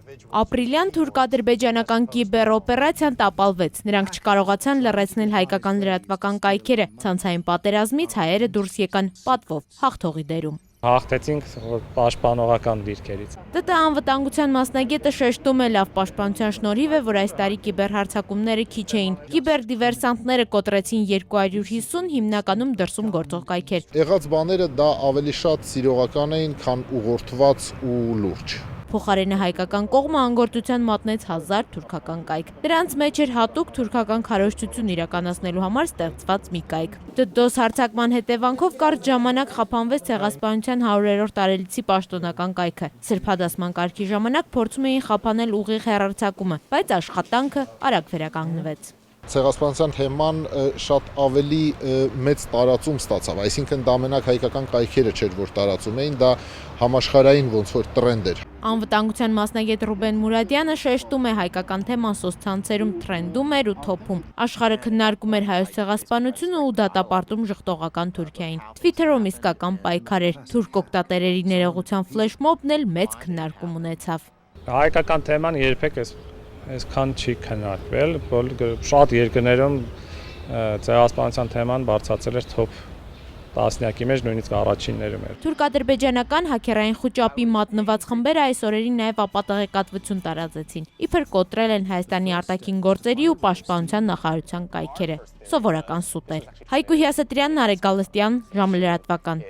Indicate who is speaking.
Speaker 1: Ապրիլյան թուրք-ադրբեջանական կիբերօպերացիան տապալվեց, նրանք չկարողացան լռեցնել հայկական լրատվական կայքերը, ցանցային պատերազմից հայերը դուրս եկան պատվով հաղթողի դերում։
Speaker 2: Հաղթեցինք պաշտպանողական դիրքերից։
Speaker 1: ՏՏ անվտանգության մասնագետը շեշտում է, լավ պաշտպանության շնորհիվ է, որ այս տարի կիբերհարձակումները քիչ էին։ Կիբերդիվերսանտները կոտրեցին 250 հիմնականում դրսում գործող կայքեր։
Speaker 3: Եղած բաները դա ավելի շատ սիրողական էին, քան ուղղորդված ու լուրջ։
Speaker 1: Փոխարենը հայկական կողմը անգործության մատնեց 1000 թուրքական կայք։ Դրանց մեջ էր հատուկ թուրքական քարոզչություն իրականացնելու համար ստեղծված մի կայք։ DDoS հարձակման հետևանքով կարճ ժամանակ խափանվեց Ցեղասպանության 100-րդ տարելիցի պաշտոնական կայքը։ Սրբադասման կարգի ժամանակ փորձում էին խափանել ուղիղ հեռարձակումը, բայց աշխատանքը արագ վերականգնվեց։
Speaker 3: Ցեղասպանության թեման շատ ավելի մեծ տարածում ստացավ, այսինքն դա մենակ հայկական կայքերը չէր, որ տարածում էին, դա համաշխարհային ոնց որ տրենդ էր։
Speaker 1: Անվտանգության մասնագետ Ռուբեն Մուրադյանը շեշտում է, հայկական թեման սոցցանցերում թրենդում էր ու թոփում։ Աշխարհը քննարկում էր հայոց ցեղասպանությունը ու դատապարտում ժխտողական Թուրքիային։ Թվիթերում իսկական պայքար էր, թուրք օգտատերերի ներողության ֆլեշմոբն էլ մեծ քննարկում ունեցավ։
Speaker 2: Հայկական թեման երբեք այսքան չի քննարկվել, շատ երկրներում ցեղասպանության թեման բարձրացել էր top տասնյակի մեջ, նույնիսկ առաջիններում էր։
Speaker 1: Թուրք-ադրբեջանական հաքերային խուճապի մատնված խմբերը այս օրերին նաև ապատեղեկատվություն տարածեցին։ Իբր կոտրել են Հայաստանի արտաքին գործերի ու պաշտպանության նախարարության կայքերը։ Սովորական սուտեր։ Հայկու Հյասատրյան, Նարեկ Գալստյան, ժամը լրատվական։